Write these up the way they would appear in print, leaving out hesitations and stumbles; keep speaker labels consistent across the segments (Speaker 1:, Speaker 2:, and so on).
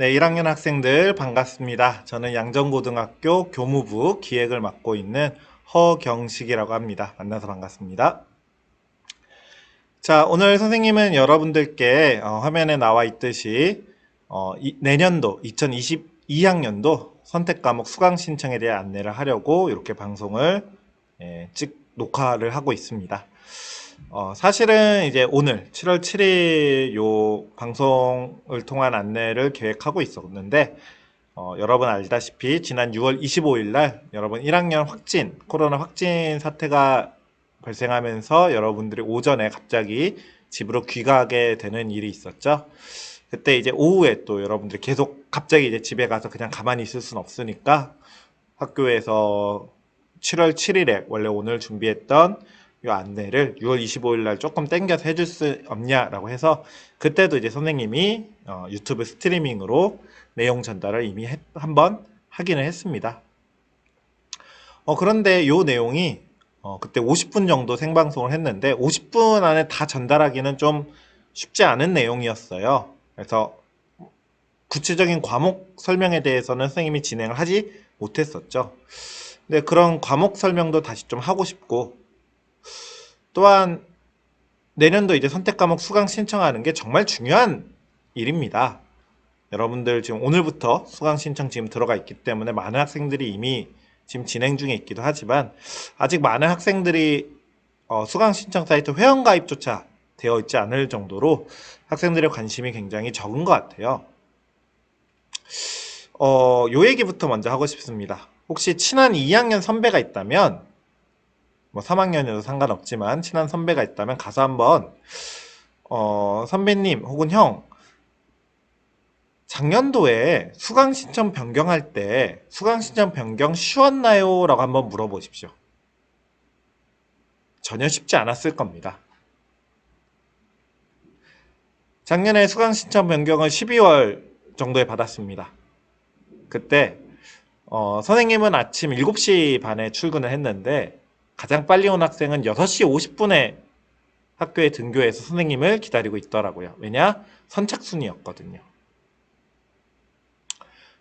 Speaker 1: 네, 1학년 학생들 반갑습니다. 저는 양정고등학교 교무부 기획을 맡고 있는 허경식이라고 합니다. 만나서 반갑습니다. 자, 오늘 선생님은 여러분들께 화면에 나와 있듯이 내년도 2022학년도 선택과목 수강 신청에 대해 안내를 하려고 이렇게 방송을 녹화를 하고 있습니다. 사실은 이제 오늘 7월 7일 요 방송을 통한 안내를 계획하고 있었는데 여러분 알다시피 지난 6월 25일 날 여러분 1학년 코로나 확진 사태가 발생하면서 여러분들이 오전에 갑자기 집으로 귀가하게 되는 일이 있었죠. 그때 이제 오후에 또 여러분들이 계속 갑자기 이제 집에 가서 그냥 가만히 있을 수는 없으니까 학교에서 7월 7일에 원래 오늘 준비했던 이 안내를 6월 25일 날 조금 땡겨서 해줄 수 없냐라고 해서 그때도 이제 선생님이 유튜브 스트리밍으로 내용 전달을 이미 한번 하기는 했습니다. 그런데 이 내용이 그때 50분 정도 생방송을 했는데 50분 안에 다 전달하기는 좀 쉽지 않은 내용이었어요. 그래서 구체적인 과목 설명에 대해서는 선생님이 진행을 하지 못했었죠. 근데 그런 과목 설명도 다시 좀 하고 싶고, 또한 내년도 이제 선택과목 수강 신청하는 게 정말 중요한 일입니다. 여러분들 지금 오늘부터 수강 신청 지금 들어가 있기 때문에 많은 학생들이 이미 지금 진행 중에 있기도 하지만 아직 많은 학생들이 수강 신청 사이트 회원 가입조차 되어 있지 않을 정도로 학생들의 관심이 굉장히 적은 것 같아요. 요 얘기부터 먼저 하고 싶습니다. 혹시 친한 2학년 선배가 있다면 뭐 3학년이어도 상관없지만 친한 선배가 있다면 가서 한번 선배님 혹은 형 작년도에 수강 신청 변경할 때 수강 신청 변경 쉬웠나요? 라고 한번 물어보십시오. 전혀 쉽지 않았을 겁니다. 작년에 수강 신청 변경을 12월 정도에 받았습니다. 그때 선생님은 아침 7시 반에 출근을 했는데 가장 빨리 온 학생은 6시 50분에 학교에 등교해서 선생님을 기다리고 있더라고요. 왜냐? 선착순이었거든요.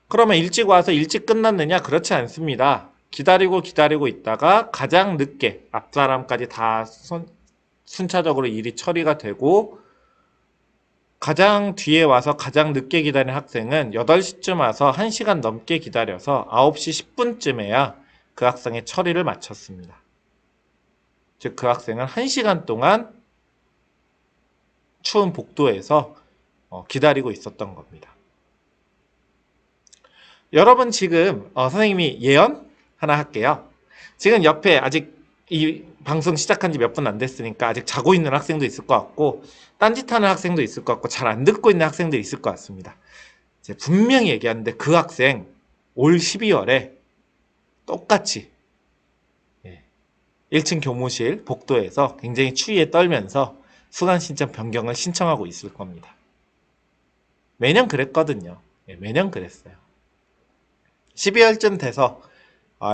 Speaker 1: 그러면 일찍 와서 일찍 끝났느냐? 그렇지 않습니다. 기다리고 있다가 가장 늦게 앞사람까지 다 순차적으로 일이 처리가 되고 가장 뒤에 와서 가장 늦게 기다린 학생은 8시쯤 와서 1시간 넘게 기다려서 9시 10분쯤에야 그 학생의 처리를 마쳤습니다. 즉 그 학생은 1시간 동안 추운 복도에서 기다리고 있었던 겁니다. 여러분 지금 선생님이 예언 하나 할게요. 지금 옆에 아직 이 방송 시작한 지 몇 분 안 됐으니까 아직 자고 있는 학생도 있을 것 같고 딴짓하는 학생도 있을 것 같고 잘 안 듣고 있는 학생도 있을 것 같습니다. 제가 분명히 얘기하는데 그 학생 올 12월에 똑같이 1층 교무실 복도에서 굉장히 추위에 떨면서 수강 신청 변경을 신청하고 있을 겁니다. 매년 그랬거든요. 매년 그랬어요. 12월쯤 돼서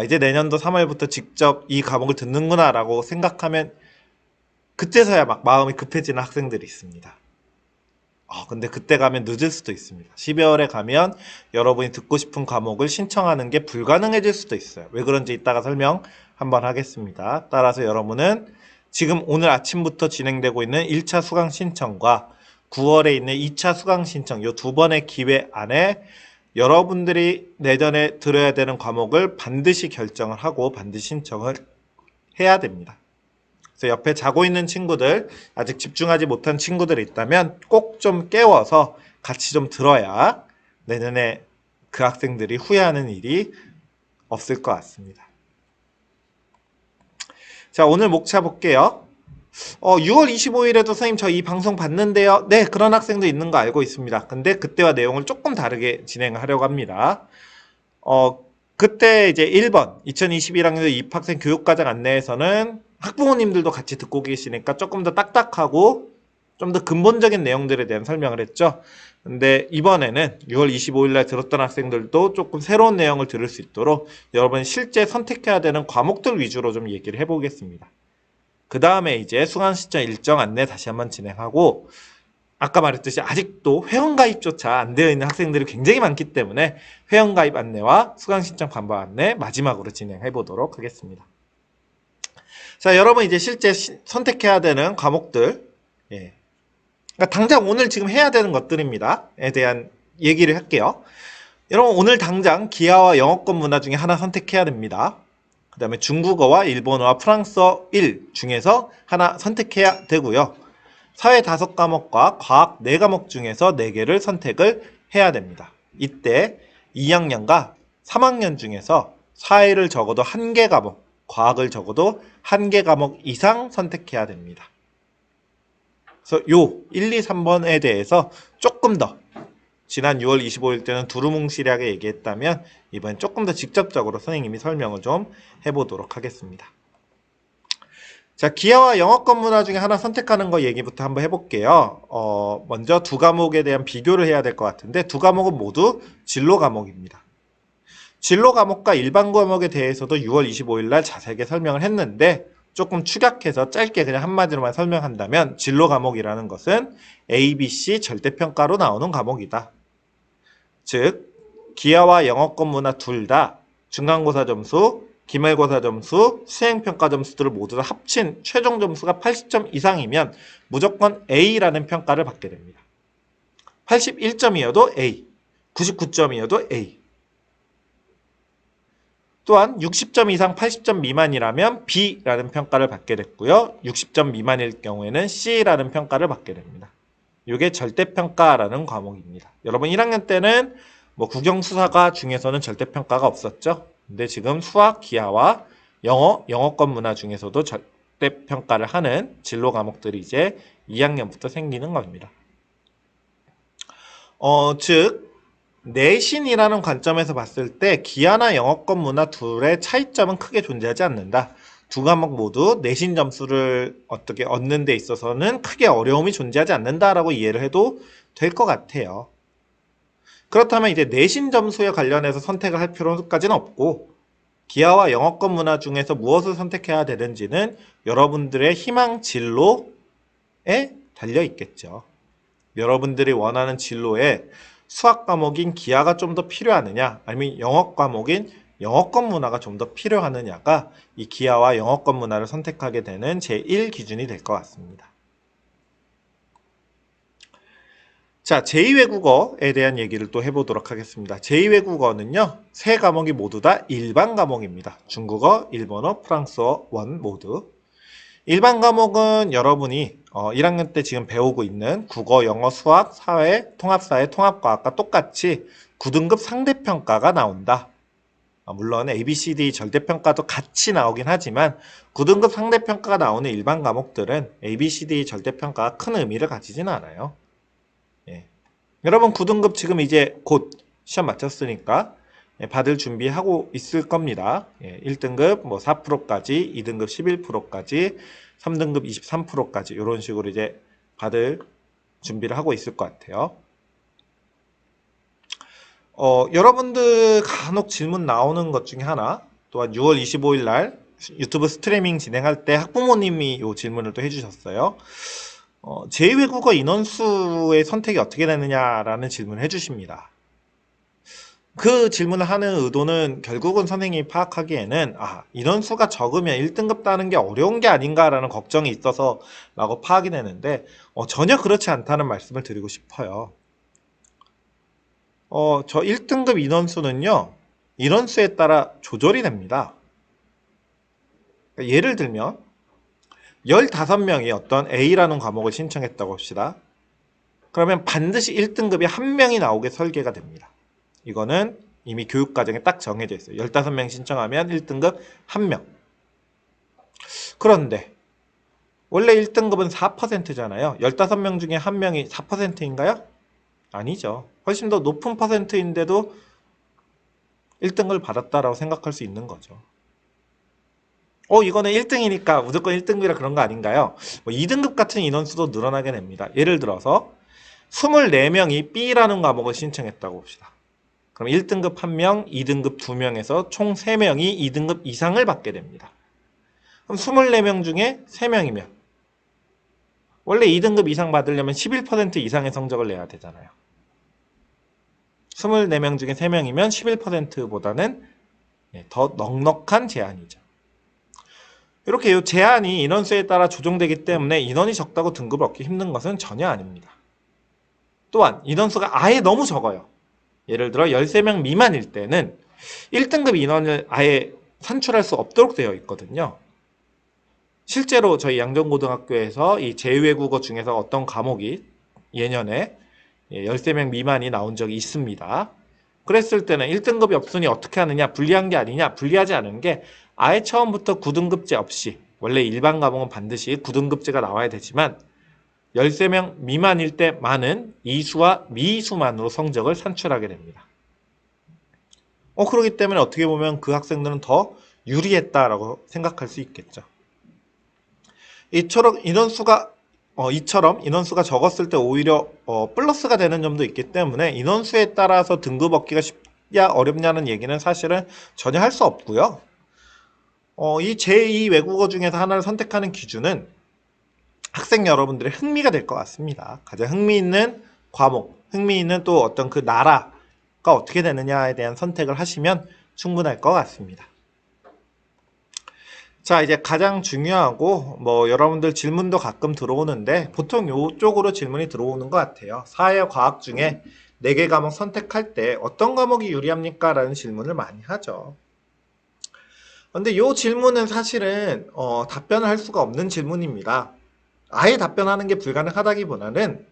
Speaker 1: 이제 내년도 3월부터 직접 이 과목을 듣는구나 라고 생각하면 그때서야 막 마음이 급해지는 학생들이 있습니다. 근데 그때 가면 늦을 수도 있습니다. 12월에 가면 여러분이 듣고 싶은 과목을 신청하는 게 불가능해질 수도 있어요. 왜 그런지 이따가 설명 한번 하겠습니다. 따라서 여러분은 지금 오늘 아침부터 진행되고 있는 1차 수강 신청과 9월에 있는 2차 수강 신청 이 두 번의 기회 안에 여러분들이 내년에 들어야 되는 과목을 반드시 결정을 하고 반드시 신청을 해야 됩니다. 그래서 옆에 자고 있는 친구들, 아직 집중하지 못한 친구들이 있다면 꼭 좀 깨워서 같이 좀 들어야 내년에 그 학생들이 후회하는 일이 없을 것 같습니다. 자, 오늘 목차 볼게요. 6월 25일에도 선생님 저 이 방송 봤는데요. 네, 그런 학생도 있는 거 알고 있습니다. 근데 그때와 내용을 조금 다르게 진행을 하려고 합니다. 그때 이제 1번 2021학년 입학생 교육과정 안내에서는 학부모님들도 같이 듣고 계시니까 조금 더 딱딱하고 좀 더 근본적인 내용들에 대한 설명을 했죠. 근데 이번에는 6월 25일 날 들었던 학생들도 조금 새로운 내용을 들을 수 있도록 여러분이 실제 선택해야 되는 과목들 위주로 좀 얘기를 해보겠습니다. 그 다음에 이제 수강 신청 일정 안내 다시 한번 진행하고 아까 말했듯이 아직도 회원가입조차 안 되어 있는 학생들이 굉장히 많기 때문에 회원가입 안내와 수강신청 반박 안내 마지막으로 진행해 보도록 하겠습니다. 자, 여러분 이제 실제 선택해야 되는 과목들, 예. 그러니까 당장 오늘 지금 해야 되는 것들입니다.에 대한 얘기를 할게요. 여러분 오늘 당장 기하와 영어권 문화 중에 하나 선택해야 됩니다. 그 다음에 중국어와 일본어와 프랑스어 1 중에서 하나 선택해야 되고요. 사회 5과목과 과학 4과목 중에서 4개를 선택을 해야 됩니다. 이때 2학년과 3학년 중에서 사회를 적어도 1개 과목, 과학을 적어도 1개 과목 이상 선택해야 됩니다. 그래서 요 1, 2, 3번에 대해서 조금 더 지난 6월 25일 때는 두루뭉실하게 얘기했다면 이번엔 조금 더 직접적으로 선생님이 설명을 좀 해보도록 하겠습니다. 자, 기하와 영어권 문화 중에 하나 선택하는 거 얘기부터 한번 해볼게요. 먼저 두 과목에 대한 비교를 해야 될 것 같은데 두 과목은 모두 진로 과목입니다. 진로 과목과 일반 과목에 대해서도 6월 25일 날 자세하게 설명을 했는데 조금 축약해서 짧게 그냥 한마디로만 설명한다면 진로 과목이라는 것은 ABC 절대평가로 나오는 과목이다. 즉 기하와 영어권 문화 둘 다 중간고사 점수, 기말고사 점수, 수행평가 점수들을 모두 다 합친 최종 점수가 80점 이상이면 무조건 A라는 평가를 받게 됩니다. 81점이어도 A, 99점이어도 A. 또한 60점 이상 80점 미만이라면 B라는 평가를 받게 됐고요. 60점 미만일 경우에는 C라는 평가를 받게 됩니다. 이게 절대평가라는 과목입니다. 여러분 1학년 때는 뭐 국영수사과 중에서는 절대평가가 없었죠. 근데 지금 수학, 기하와 영어권 문화 중에서도 절대평가를 하는 진로 과목들이 이제 2학년부터 생기는 겁니다. 즉 내신이라는 관점에서 봤을 때 기하나 영어권 문화 둘의 차이점은 크게 존재하지 않는다. 두 과목 모두 내신 점수를 어떻게 얻는 데 있어서는 크게 어려움이 존재하지 않는다라고 이해를 해도 될 것 같아요. 그렇다면 이제 내신 점수에 관련해서 선택을 할 필요까지는 없고 기하와 영어권 문화 중에서 무엇을 선택해야 되는지는 여러분들의 희망 진로에 달려 있겠죠. 여러분들이 원하는 진로에 수학 과목인 기하가 좀 더 필요하느냐 아니면 영어 과목인 영어권 문화가 좀 더 필요하느냐가 이 기하와 영어권 문화를 선택하게 되는 제1기준이 될 것 같습니다. 자, 제2외국어에 대한 얘기를 또 해보도록 하겠습니다. 제2외국어는요, 세 과목이 모두 다 일반 과목입니다. 중국어, 일본어, 프랑스어 원 모두. 일반 과목은 여러분이 1학년 때 지금 배우고 있는 국어, 영어, 수학, 사회, 통합사회, 통합과학과 똑같이 9등급 상대평가가 나온다. 물론 ABCD 절대평가도 같이 나오긴 하지만 9등급 상대평가가 나오는 일반 과목들은 ABCD 절대평가가 큰 의미를 가지진 않아요. 예. 여러분 9등급 지금 이제 곧 시험 마쳤으니까 받을 준비하고 있을 겁니다. 1등급 뭐 4%까지, 2등급 11%까지, 3등급 23%까지 이런 식으로 이제 받을 준비를 하고 있을 것 같아요. 여러분들 간혹 질문 나오는 것 중에 하나, 또한 6월 25일 날 유튜브 스트리밍 진행할 때 학부모님이 이 질문을 또 해주셨어요. 제2외국어 인원수의 선택이 어떻게 되느냐라는 질문을 해주십니다. 그 질문을 하는 의도는 결국은 선생님이 파악하기에는 인원수가 적으면 1등급 따는 게 어려운 게 아닌가라는 걱정이 있어서 라고 파악이 되는데 전혀 그렇지 않다는 말씀을 드리고 싶어요. 저 1등급 인원수는요, 인원수에 따라 조절이 됩니다. 그러니까 예를 들면 15명이 어떤 A라는 과목을 신청했다고 합시다. 그러면 반드시 1등급이 1명이 나오게 설계가 됩니다. 이거는 이미 교육과정에 딱 정해져 있어요. 15명 신청하면 1등급 1명. 그런데 원래 1등급은 4%잖아요. 15명 중에 1명이 4%인가요? 아니죠. 훨씬 더 높은 퍼센트인데도 1등급을 받았다라고 생각할 수 있는 거죠. 이거는 1등이니까 무조건 1등급이라 그런 거 아닌가요? 2등급 같은 인원수도 늘어나게 됩니다. 예를 들어서 24명이 B라는 과목을 신청했다고 봅시다. 그럼 1등급 1명, 2등급 2명에서 총 3명이 2등급 이상을 받게 됩니다. 그럼 24명 중에 3명이면 원래 2등급 이상 받으려면 11% 이상의 성적을 내야 되잖아요. 24명 중에 3명이면 11%보다는 더 넉넉한 제한이죠. 이렇게 이 제한이 인원수에 따라 조정되기 때문에 인원이 적다고 등급을 얻기 힘든 것은 전혀 아닙니다. 또한 인원수가 아예 너무 적어요. 예를 들어 13명 미만일 때는 1등급 인원을 아예 산출할 수 없도록 되어 있거든요. 실제로 저희 양정고등학교에서 이 제2외국어 중에서 어떤 과목이 예년에 13명 미만이 나온 적이 있습니다. 그랬을 때는 1등급이 없으니 어떻게 하느냐, 불리한 게 아니냐, 불리하지 않은 게 아예 처음부터 9등급제 없이, 원래 일반 과목은 반드시 9등급제가 나와야 되지만 13명 미만일 때만은 이수와 미수만으로 성적을 산출하게 됩니다. 그러기 때문에 어떻게 보면 그 학생들은 더 유리했다라고 생각할 수 있겠죠. 이처럼 인원수가 적었을 때 오히려 플러스가 되는 점도 있기 때문에 인원수에 따라서 등급 얻기가 쉽냐 어렵냐는 얘기는 사실은 전혀 할 수 없고요. 이 제2 외국어 중에서 하나를 선택하는 기준은 학생 여러분들의 흥미가 될 것 같습니다. 가장 흥미있는 과목, 흥미있는 또 어떤 그 나라가 어떻게 되느냐에 대한 선택을 하시면 충분할 것 같습니다. 자, 이제 가장 중요하고 여러분들 질문도 가끔 들어오는데 보통 이쪽으로 질문이 들어오는 것 같아요. 사회과학 중에 4개 과목 선택할 때 어떤 과목이 유리합니까? 라는 질문을 많이 하죠. 근데 이 질문은 사실은 답변을 할 수가 없는 질문입니다. 아예 답변하는 게 불가능하다기보다는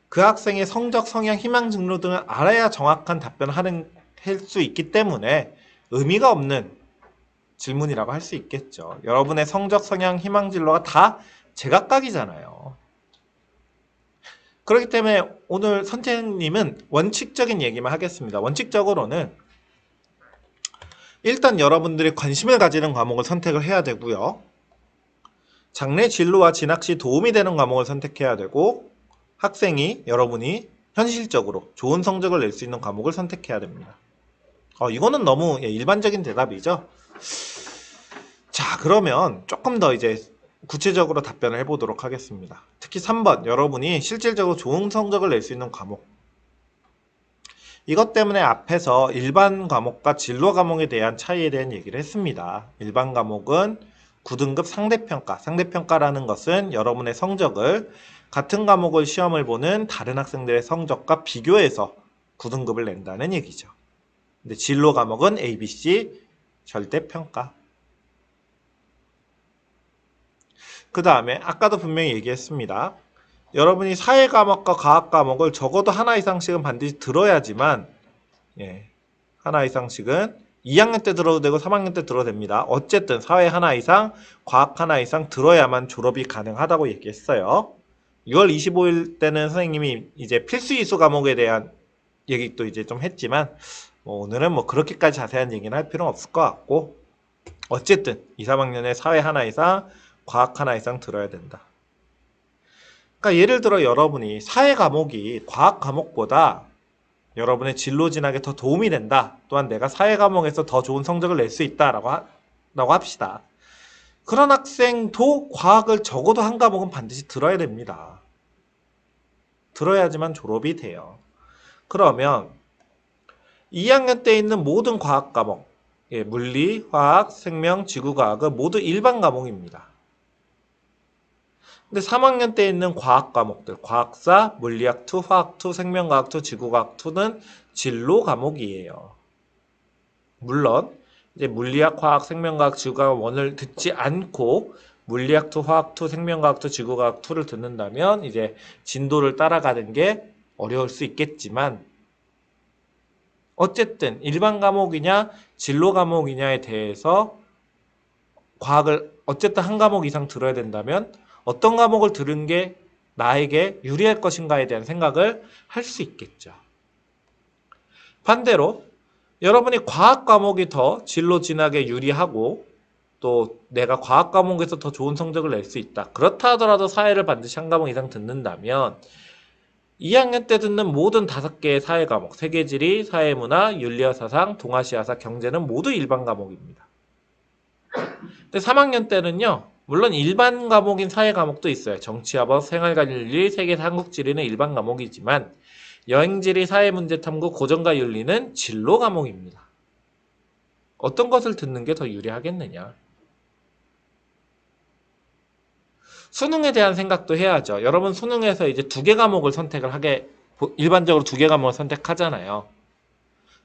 Speaker 1: 그 학생의 성적, 성향, 희망 진로 등을 알아야 정확한 답변을 할 수 있기 때문에 의미가 없는 질문이라고 할 수 있겠죠. 여러분의 성적, 성향, 희망 진로가 다 제각각이잖아요. 그렇기 때문에 오늘 선생님은 원칙적인 얘기만 하겠습니다. 원칙적으로는 일단 여러분들이 관심을 가지는 과목을 선택을 해야 되고요. 장래 진로와 진학 시 도움이 되는 과목을 선택해야 되고 학생이 여러분이 현실적으로 좋은 성적을 낼 수 있는 과목을 선택해야 됩니다. 이거는 너무 일반적인 대답이죠. 자, 그러면 조금 더 이제 구체적으로 답변을 해보도록 하겠습니다. 특히 3번, 여러분이 실질적으로 좋은 성적을 낼 수 있는 과목. 이것 때문에 앞에서 일반 과목과 진로 과목에 대한 차이에 대한 얘기를 했습니다. 일반 과목은 9등급 상대평가. 상대평가라는 것은 여러분의 성적을 같은 과목을 시험을 보는 다른 학생들의 성적과 비교해서 9등급을 낸다는 얘기죠. 근데 진로 과목은 ABC 절대평가. 그 다음에 아까도 분명히 얘기했습니다. 여러분이 사회 과목과 과학 과목을 적어도 하나 이상씩은 반드시 들어야지만 하나 이상씩은 2학년 때 들어도 되고 3학년 때 들어도 됩니다. 어쨌든 사회 하나 이상, 과학 하나 이상 들어야만 졸업이 가능하다고 얘기했어요. 6월 25일 때는 선생님이 이제 필수 이수 과목에 대한 얘기도 이제 좀 했지만 오늘은 그렇게까지 자세한 얘기는 할 필요는 없을 것 같고 어쨌든 2, 3학년에 사회 하나 이상, 과학 하나 이상 들어야 된다. 그러니까 예를 들어 여러분이 사회 과목이 과학 과목보다 여러분의 진로 진학에 더 도움이 된다. 또한 내가 사회 과목에서 더 좋은 성적을 낼 수 있다라고 합시다. 그런 학생도 과학을 적어도 한 과목은 반드시 들어야 됩니다. 들어야지만 졸업이 돼요. 그러면 2학년 때 있는 모든 과학 과목, 물리, 화학, 생명, 지구과학은 모두 일반 과목입니다. 근데 3학년 때 있는 과학 과목들, 과학사, 물리학 2, 화학 2, 생명과학 2, 지구과학 2는 진로 과목이에요. 물론 이제 물리학, 화학, 생명과학, 지구과학 1을 듣지 않고 물리학 2, 화학 2, 생명과학 2, 지구과학 2를 듣는다면 이제 진도를 따라가는 게 어려울 수 있겠지만 어쨌든 일반 과목이냐 진로 과목이냐에 대해서 과학을 어쨌든 한 과목 이상 들어야 된다면 어떤 과목을 들은 게 나에게 유리할 것인가에 대한 생각을 할 수 있겠죠. 반대로 여러분이 과학 과목이 더 진로 진학에 유리하고 또 내가 과학 과목에서 더 좋은 성적을 낼 수 있다. 그렇다 하더라도 사회를 반드시 한 과목 이상 듣는다면 2학년 때 듣는 모든 5개의 사회 과목, 세계지리, 사회문화, 윤리와 사상, 동아시아사, 경제는 모두 일반 과목입니다. 근데 3학년 때는요.
Speaker 2: 물론 일반 과목인 사회 과목도 있어요. 정치화법, 생활관리, 세계사, 한국지리는 일반 과목이지만 여행지리, 사회문제탐구, 고전과 윤리는 진로 과목입니다. 어떤 것을 듣는 게 더 유리하겠느냐? 수능에 대한 생각도 해야죠. 여러분 수능에서 이제 2개 과목을 선택을 일반적으로 2개 과목을 선택하잖아요.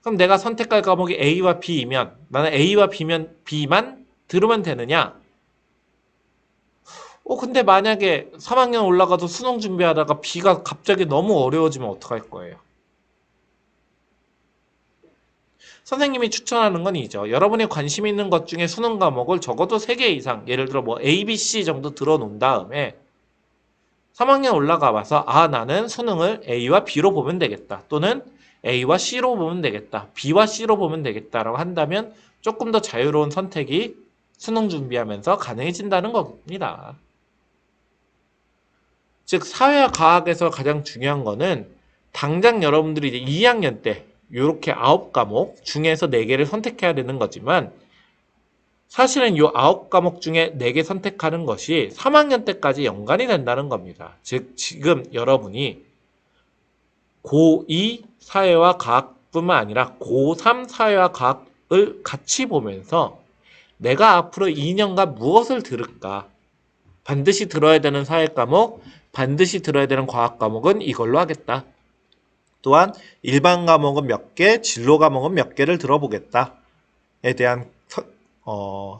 Speaker 2: 그럼 내가 선택할 과목이 A와 B이면 나는 A와 B만 들으면 되느냐? 근데 만약에 3학년 올라가도 수능 준비하다가 B가 갑자기 너무 어려워지면 어떡할 거예요? 선생님이 추천하는 건 이죠. 여러분이 관심 있는 것 중에 수능 과목을 적어도 3개 이상, 예를 들어 뭐 A, B, C 정도 들어놓은 다음에 3학년 올라가 봐서 나는 수능을 A와 B로 보면 되겠다. 또는 A와 C로 보면 되겠다. B와 C로 보면 되겠다라고 한다면 조금 더 자유로운 선택이 수능 준비하면서 가능해진다는 겁니다. 즉 사회와 과학에서 가장 중요한 거는 당장 여러분들이 이제 2학년 때 이렇게 9과목 중에서 4개를 선택해야 되는 거지만 사실은 이 9과목 중에 4개 선택하는 것이 3학년 때까지 연관이 된다는 겁니다. 즉 지금 여러분이 고2 사회와 과학뿐만 아니라 고3 사회와 과학을 같이 보면서 내가 앞으로 2년간 무엇을 들을까? 반드시 들어야 되는 사회 과목, 반드시 들어야 되는 과학 과목은 이걸로 하겠다. 또한 일반 과목은 몇 개, 진로 과목은 몇 개를 들어보겠다에 대한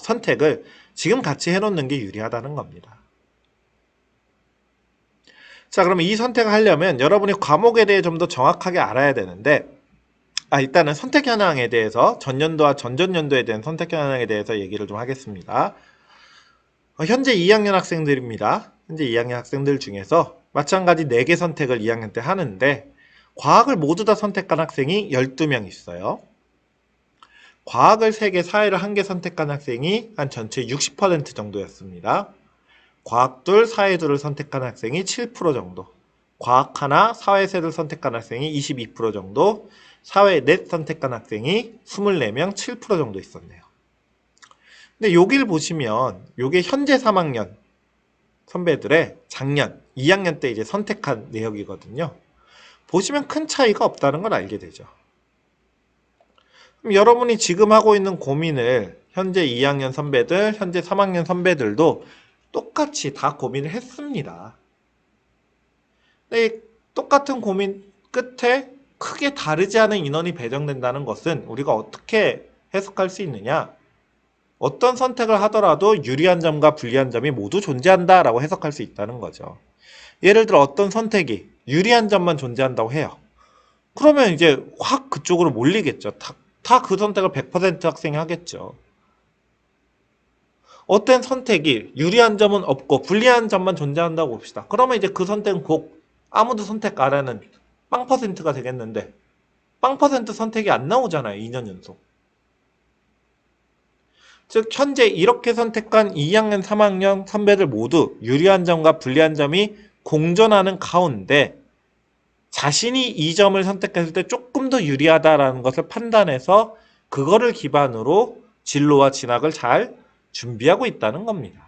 Speaker 2: 선택을 지금 같이 해놓는 게 유리하다는 겁니다. 자, 그러면 이 선택을 하려면 여러분이 과목에 대해 좀 더 정확하게 알아야 되는데 일단은 선택 현황에 대해서 전년도와 전전년도에 대한 선택 현황에 대해서 얘기를 좀 하겠습니다. 현재 2학년 학생들입니다. 현재 2학년 학생들 중에서 마찬가지 4개 선택을 2학년 때 하는데 과학을 모두 다 선택한 학생이 12명 있어요. 과학을 3개, 사회를 1개 선택한 학생이 한 전체 60% 정도였습니다. 과학 둘, 사회 둘을 선택한 학생이 7% 정도, 과학 하나, 사회 셋을 선택한 학생이 22% 정도, 사회 넷 선택한 학생이 24명, 7% 정도 있었네요. 근데 여기를 보시면 요게 현재 3학년 선배들의 작년 2학년 때 이제 선택한 내역이거든요. 보시면 큰 차이가 없다는 걸 알게 되죠. 그럼 여러분이 지금 하고 있는 고민을 현재 2학년 선배들, 현재 3학년 선배들도 똑같이 다 고민을 했습니다. 근데 똑같은 고민 끝에 크게 다르지 않은 인원이 배정된다는 것은 우리가 어떻게 해석할 수 있느냐? 어떤 선택을 하더라도 유리한 점과 불리한 점이 모두 존재한다라고 해석할 수 있다는 거죠. 예를 들어 어떤 선택이 유리한 점만 존재한다고 해요. 그러면 이제 확 그쪽으로 몰리겠죠. 다 그 선택을 100% 학생이 하겠죠. 어떤 선택이 유리한 점은 없고 불리한 점만 존재한다고 봅시다. 그러면 이제 그 선택은 곧 아무도 선택 안 하는 빵 퍼센트가 되겠는데 빵 퍼센트 선택이 안 나오잖아요. 2년 연속. 즉 현재 이렇게 선택한 2학년, 3학년 선배들 모두 유리한 점과 불리한 점이 공존하는 가운데 자신이 이 점을 선택했을 때 조금 더 유리하다라는 것을 판단해서 그거를 기반으로 진로와 진학을 잘 준비하고 있다는 겁니다.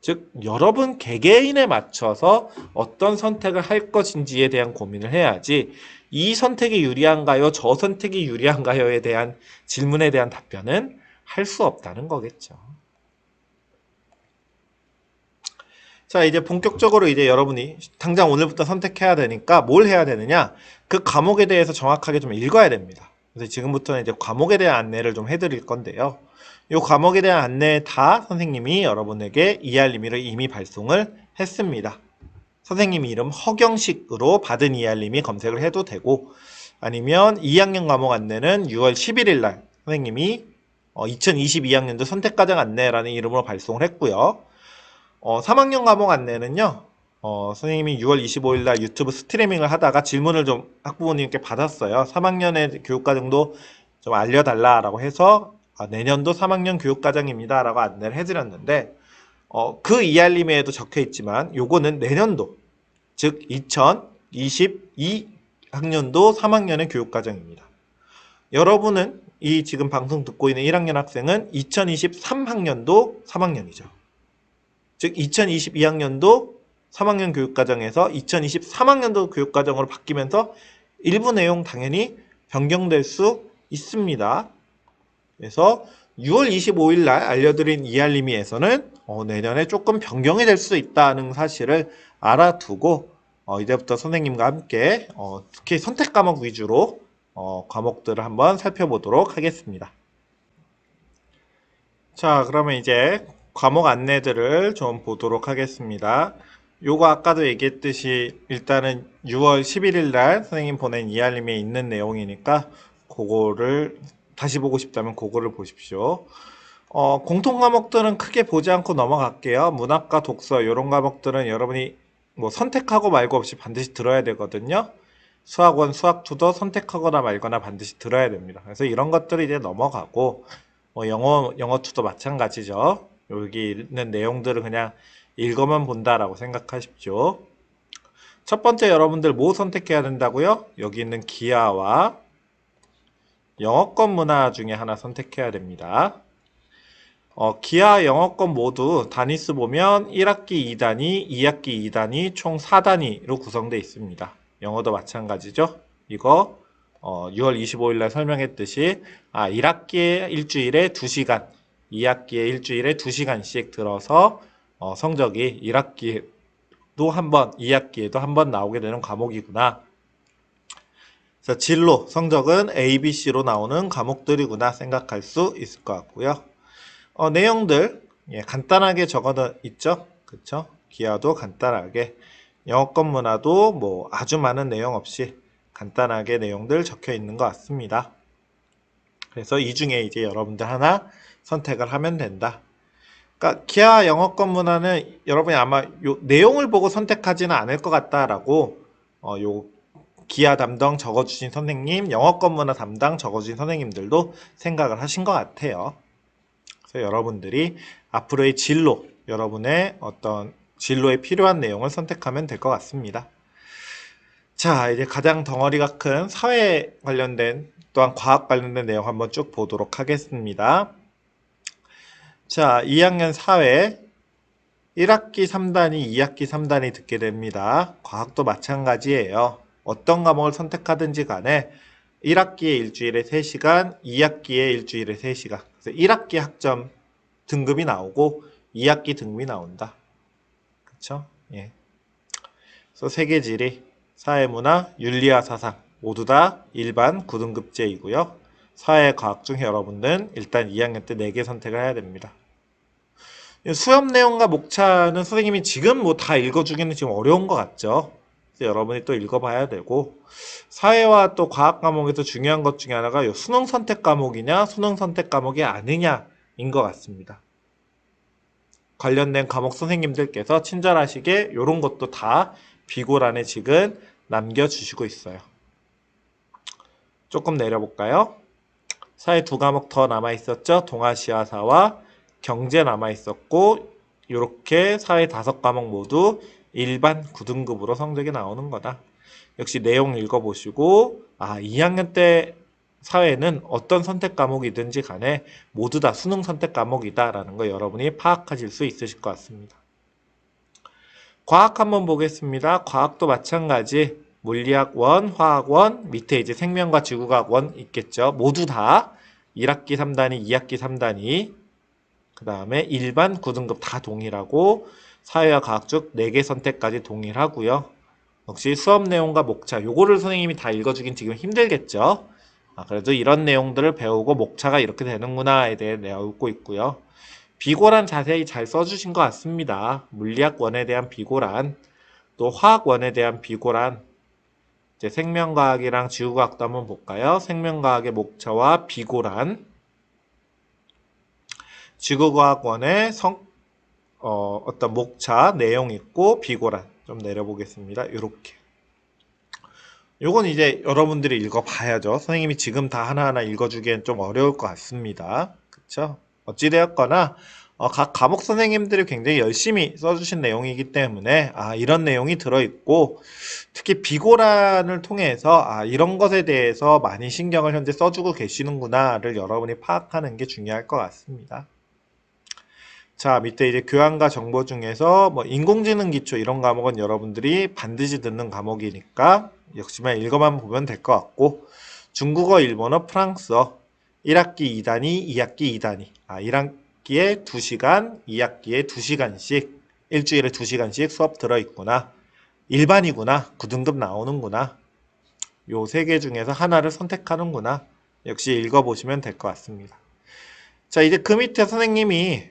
Speaker 2: 즉 여러분 개개인에 맞춰서 어떤 선택을 할 것인지에 대한 고민을 해야지 이 선택이 유리한가요? 저 선택이 유리한가요?에 대한 질문에 대한 답변은 할 수 없다는 거겠죠. 자, 이제 본격적으로 이제 여러분이 당장 오늘부터 선택해야 되니까 뭘 해야 되느냐? 그 과목에 대해서 정확하게 좀 읽어야 됩니다. 그래서 지금부터는 이제 과목에 대한 안내를 좀 해드릴 건데요. 이 과목에 대한 안내 다 선생님이 여러분에게 이알림이를 이미 발송을 했습니다. 선생님 이름 허경식으로 받은 이알림이 검색을 해도 되고 아니면 2학년 과목 안내는 6월 11일 날 선생님이 2022학년도 선택과정 안내라는 이름으로 발송을 했고요. 3학년 과목 안내는요. 선생님이 6월 25일 날 유튜브 스트리밍을 하다가 질문을 좀 학부모님께 받았어요. 3학년의 교육과정도 좀 알려달라라고 해서 내년도 3학년 교육과정입니다 라고 안내를 해드렸는데 그 이알림에도 적혀 있지만 요거는 내년도 즉 2022학년도 3학년의 교육과정입니다. 여러분은 이 지금 방송 듣고 있는 1학년 학생은 2023학년도 3학년이죠. 즉 2022학년도 3학년 교육과정에서 2023학년도 교육과정으로 바뀌면서 일부 내용 당연히 변경될 수 있습니다. 그래서 6월 25일 날 알려드린 이알림이에서는 내년에 조금 변경이 될 수 있다는 사실을 알아두고 이제부터 선생님과 함께 특히 선택 과목 위주로 과목들을 한번 살펴보도록 하겠습니다. 자, 그러면 이제 과목 안내들을 좀 보도록 하겠습니다. 요거 아까도 얘기했듯이 일단은 6월 11일 날 선생님 보낸 이알림에 있는 내용이니까 그거를 다시 보고 싶다면 그거를 보십시오. 공통 과목들은 크게 보지 않고 넘어갈게요. 문학과 독서 이런 과목들은 여러분이 뭐 선택하고 말고 없이 반드시 들어야 되거든요. 수학원, 수학투도 선택하거나 말거나 반드시 들어야 됩니다. 그래서 이런 것들이 이제 넘어가고 영어투도 마찬가지죠. 여기 있는 내용들을 그냥 읽어만 본다라고 생각하십시오. 첫 번째 여러분들 뭐 선택해야 된다고요? 여기 있는 기하와 영어권 문화 중에 하나 선택해야 됩니다. 기하 영어권 모두 단위수 보면 1학기 2단위, 2학기 2단위, 총 4단위로 구성되어 있습니다. 영어도 마찬가지죠. 이거 6월 25일 날 설명했듯이 1학기에 일주일에 2시간, 2학기에 일주일에 2시간씩 들어서 성적이 1학기에도 한 번, 2학기에도 한 번 나오게 되는 과목이구나. 그래서 진로, 성적은 A, B, C로 나오는 과목들이구나 생각할 수 있을 것 같고요. 내용들 간단하게 적어 있죠. 그쵸? 기하도 간단하게, 영어권 문화도 뭐 아주 많은 내용 없이 간단하게 내용들 적혀 있는 것 같습니다. 그래서 이 중에 이제 여러분들 하나 선택을 하면 된다. 그러니까 기하 영어권 문화는 여러분이 아마 요 내용을 보고 선택하지는 않을 것 같다라고 요 기하 담당 적어주신 선생님, 영어권 문화 담당 적어주신 선생님들도 생각을 하신 것 같아요. 그래서 여러분들이 앞으로의 진로, 여러분의 어떤 진로에 필요한 내용을 선택하면 될 것 같습니다. 자, 이제 가장 덩어리가 큰 사회 관련된 또한 과학 관련된 내용 한번 쭉 보도록 하겠습니다. 자, 2학년 사회 1학기 3단위, 2학기 3단위 듣게 됩니다. 과학도 마찬가지예요. 어떤 과목을 선택하든지 간에 1학기에 일주일에 3시간, 2학기에 일주일에 3시간. 그래서 1학기 학점 등급이 나오고 2학기 등급이 나온다. 그렇죠? 예. 그래서 세계지리, 사회문화, 윤리와 사상 모두 다 일반 9등급제이고요. 사회과학 중에 여러분들은 일단 2학년 때 4개 선택을 해야 됩니다. 수업 내용과 목차는 선생님이 지금 뭐 다 읽어주기는 지금 어려운 것 같죠? 그래서 여러분이 또 읽어봐야 되고, 사회와 또 과학 과목에서 중요한 것 중에 하나가 수능 선택 과목이냐, 수능 선택 과목이 아니냐인 것 같습니다. 관련된 과목 선생님들께서 친절하시게 이런 것도 다 비고란에 지금 남겨주시고 있어요. 조금 내려볼까요? 사회 2과목 더 남아있었죠? 동아시아사와 경제 남아있었고, 이렇게 사회 5과목 모두 일반 9등급으로 성적이 나오는 거다. 역시 내용 읽어보시고 2학년 때 사회는 어떤 선택 과목이든지 간에 모두 다 수능 선택 과목이다 라는 거 여러분이 파악하실 수 있으실 것 같습니다. 과학 한번 보겠습니다. 과학도 마찬가지 물리학원, 화학원, 밑에 이제 생명과 지구과학원 있겠죠. 모두 다 1학기 3단위, 2학기 3단위, 그 다음에 일반 9등급 다 동일하고 사회와 과학 쪽 4개 선택까지 동일하고요. 역시 수업 내용과 목차, 요거를 선생님이 다 읽어주긴 지금 힘들겠죠. 그래도 이런 내용들을 배우고 목차가 이렇게 되는구나에 대해 배우고 있고요. 비고란 자세히 잘 써주신 것 같습니다. 물리학원에 대한 비고란, 또 화학원에 대한 비고란, 이제 생명과학이랑 지구과학도 한번 볼까요? 생명과학의 목차와 비고란, 지구과학원의 어떤 목차 내용 있고 비고란 좀 내려보겠습니다. 이렇게. 요건 이제 여러분들이 읽어봐야죠. 선생님이 지금 다 하나하나 읽어주기엔 좀 어려울 것 같습니다. 그쵸? 어찌되었거나 각 과목 선생님들이 굉장히 열심히 써주신 내용이기 때문에 이런 내용이 들어있고 특히 비고란을 통해서 이런 것에 대해서 많이 신경을 현재 써주고 계시는구나를 여러분이 파악하는 게 중요할 것 같습니다. 자, 밑에 이제 교양과 정보 중에서 뭐 인공지능 기초 이런 과목은 여러분들이 반드시 듣는 과목이니까 역시만 읽어만 보면 될 것 같고, 중국어, 일본어, 프랑스어 1학기 2단위, 2학기 2단위 1학기에 2시간, 2학기에 2시간씩 일주일에 2시간씩 수업 들어있구나, 일반이구나, 9등급 나오는구나, 요 세 개 중에서 하나를 선택하는구나, 역시 읽어보시면 될 것 같습니다. 자, 이제 그 밑에 선생님이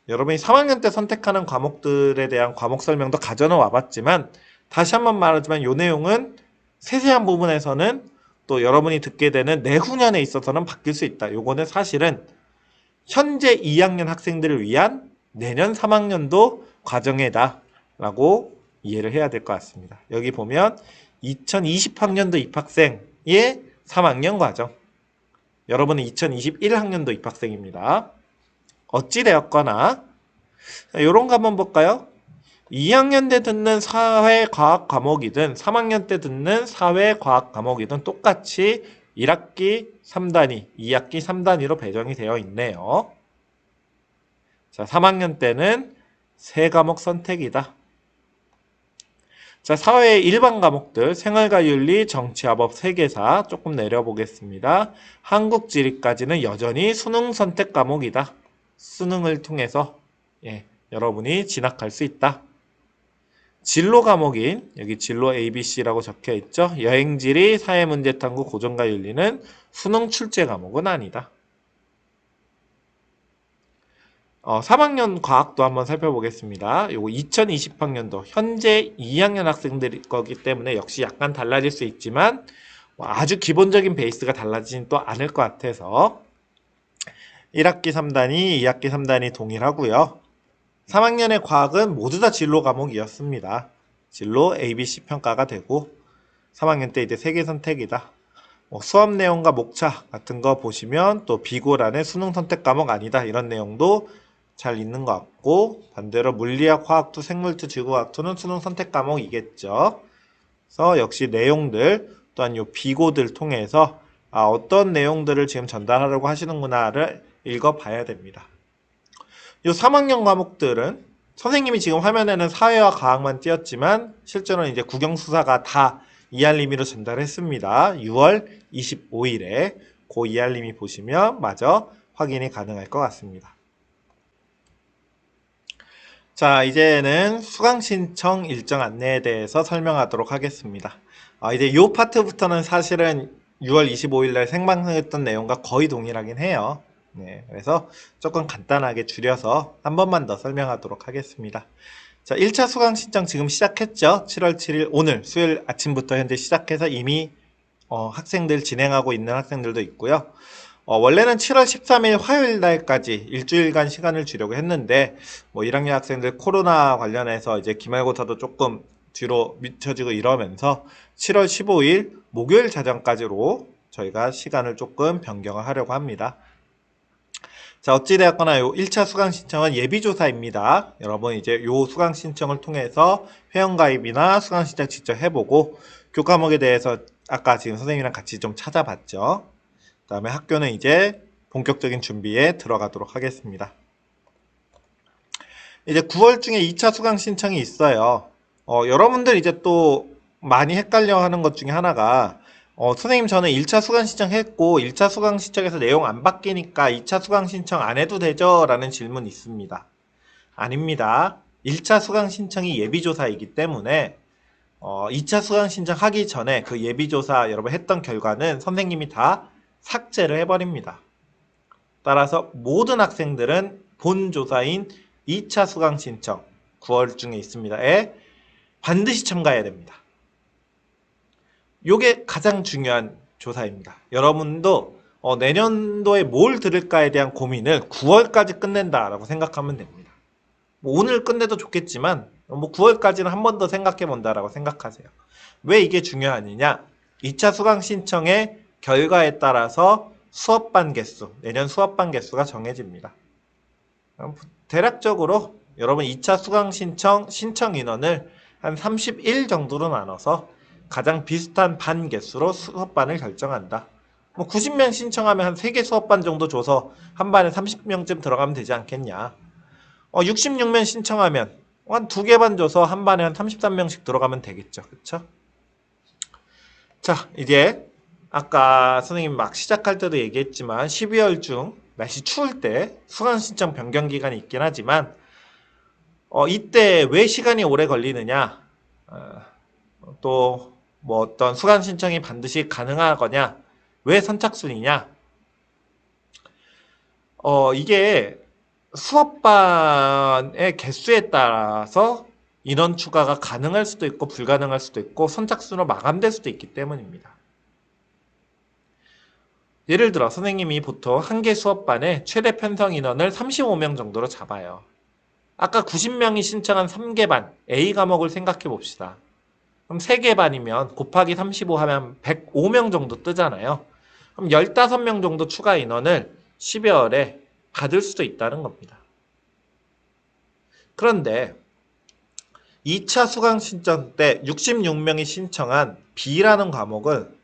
Speaker 2: 여러분이 3학년 때 선택하는 과목들에 대한 과목 설명도 가져는 와봤지만, 다시 한번 말하지만 이 내용은 세세한 부분에서는 또 여러분이 듣게 되는 내후년에 있어서는 바뀔 수 있다. 요거는 사실은 현재 2학년 학생들을 위한 내년 3학년도 과정이다 라고 이해를 해야 될 것 같습니다. 여기 보면 2020학년도 입학생의 3학년 과정, 여러분은 2021학년도 입학생입니다. 어찌되었거나 이런 거 한번 볼까요? 2학년 때 듣는 사회과학 과목이든 3학년 때 듣는 사회과학 과목이든 똑같이 1학기 3단위, 2학기 3단위로 배정이 되어 있네요. 자, 3학년 때는 3과목 선택이다. 자, 사회의 일반 과목들, 생활과 윤리, 정치화법, 세계사 조금 내려보겠습니다. 한국 지리까지는 여전히 수능 선택 과목이다. 수능을 통해서 여러분이 진학할 수 있다. 진로 과목인 여기 진로 ABC라고 적혀 있죠. 여행지리, 사회문제탐구, 고전과 윤리는 수능 출제 과목은 아니다. 3학년 과학도 한번 살펴보겠습니다. 요거 2020학년도 현재 2학년 학생들 거기 때문에 역시 약간 달라질 수 있지만 아주 기본적인 베이스가 달라지진 또 않을 것 같아서 1학기 3단위, 2학기 3단위 동일하고요. 3학년의 과학은 모두 다 진로 과목이었습니다. 진로 ABC 평가가 되고 3학년 때 이제 3개 선택이다. 수업 내용과 목차 같은 거 보시면 또 비고란의 수능 선택 과목 아니다 이런 내용도 잘 있는 것 같고, 반대로 물리학, 화학투, 생물투, 지구과학투는 수능 선택 과목이겠죠. 그래서 역시 내용들 또한 요 비고들 통해서 어떤 내용들을 지금 전달하려고 하시는구나를 읽어봐야 됩니다. 요 3학년 과목들은 선생님이 지금 화면에는 사회와 과학만 띄었지만 실제로는 이제 국영수사가 다 이알림이로 전달했습니다. 6월 25일에 그 이알림이 보시면 마저 확인이 가능할 것 같습니다. 자, 이제는 수강 신청 일정 안내에 대해서 설명하도록 하겠습니다. 이제 이 파트부터는 사실은 6월 25일 날 생방송했던 내용과 거의 동일하긴 해요. 네, 그래서 조금 간단하게 줄여서 한 번만 더 설명하도록 하겠습니다. 자, 1차 수강 신청 지금 시작했죠? 7월 7일 오늘 수요일 아침부터 현재 시작해서 이미 학생들 진행하고 있는 학생들도 있고요. 원래는 7월 13일 화요일 날까지 일주일간 시간을 주려고 했는데 1학년 학생들 코로나 관련해서 이제 기말고사도 조금 뒤로 미쳐지고 이러면서 7월 15일 목요일 자정까지로 저희가 시간을 조금 변경을 하려고 합니다. 자, 어찌되었거나 요 1차 수강 신청은 예비조사입니다. 여러분 이제 요 수강 신청을 통해서 회원가입이나 수강 신청 직접 해보고 교과목에 대해서 아까 지금 선생님이랑 같이 좀 찾아봤죠. 그 다음에 학교는 이제 본격적인 준비에 들어가도록 하겠습니다. 이제 9월 중에 2차 수강 신청이 있어요. 여러분들 이제 또 많이 헷갈려 하는 것 중에 하나가 선생님 저는 1차 수강 신청했고 1차 수강 신청에서 내용 안 바뀌니까 2차 수강 신청 안 해도 되죠? 라는 질문이 있습니다. 아닙니다. 1차 수강 신청이 예비조사이기 때문에 2차 수강 신청하기 전에 그 예비조사 여러분 했던 결과는 선생님이 다 삭제를 해버립니다. 따라서 모든 학생들은 본조사인 2차 수강 신청 9월 중에 있습니다에 반드시 참가해야 됩니다. 요게 가장 중요한 조사입니다. 여러분도 내년도에 뭘 들을까에 대한 고민을 9월까지 끝낸다라고 생각하면 됩니다. 오늘 끝내도 좋겠지만 9월까지는 한 번 더 생각해 본다라고 생각하세요. 왜 이게 중요하느냐? 2차 수강 신청의 결과에 따라서 수업반 개수, 내년 수업반 개수가 정해집니다. 대략적으로 여러분 2차 수강 신청 인원을 한 31 정도로 나눠서 가장 비슷한 반 개수로 수업반을 결정한다. 뭐 90명 신청하면 한 3개 수업반 정도 줘서 한 반에 30명쯤 들어가면 되지 않겠냐. 66명 신청하면 한 2개 반 줘서 한 반에 한 33명씩 들어가면 되겠죠. 그쵸? 자, 이제 아까 선생님 막 시작할 때도 얘기했지만 12월 중 날씨 추울 때 수강 신청 변경 기간이 있긴 하지만 이때 왜 시간이 오래 걸리느냐, 또 뭐 어떤 수강 신청이 반드시 가능하거냐, 왜 선착순이냐, 이게 수업반의 개수에 따라서 인원 추가가 가능할 수도 있고 불가능할 수도 있고 선착순으로 마감될 수도 있기 때문입니다. 예를 들어 선생님이 보통 한 개 수업반에 최대 편성 인원을 35명 정도로 잡아요. 아까 90명이 신청한 3개 반 A 과목을 생각해 봅시다. 그럼 3개 반이면 곱하기 35 하면 105명 정도 뜨잖아요. 그럼 15명 정도 추가 인원을 12월에 받을 수도 있다는 겁니다. 그런데 2차 수강 신청 때 66명이 신청한 B라는 과목은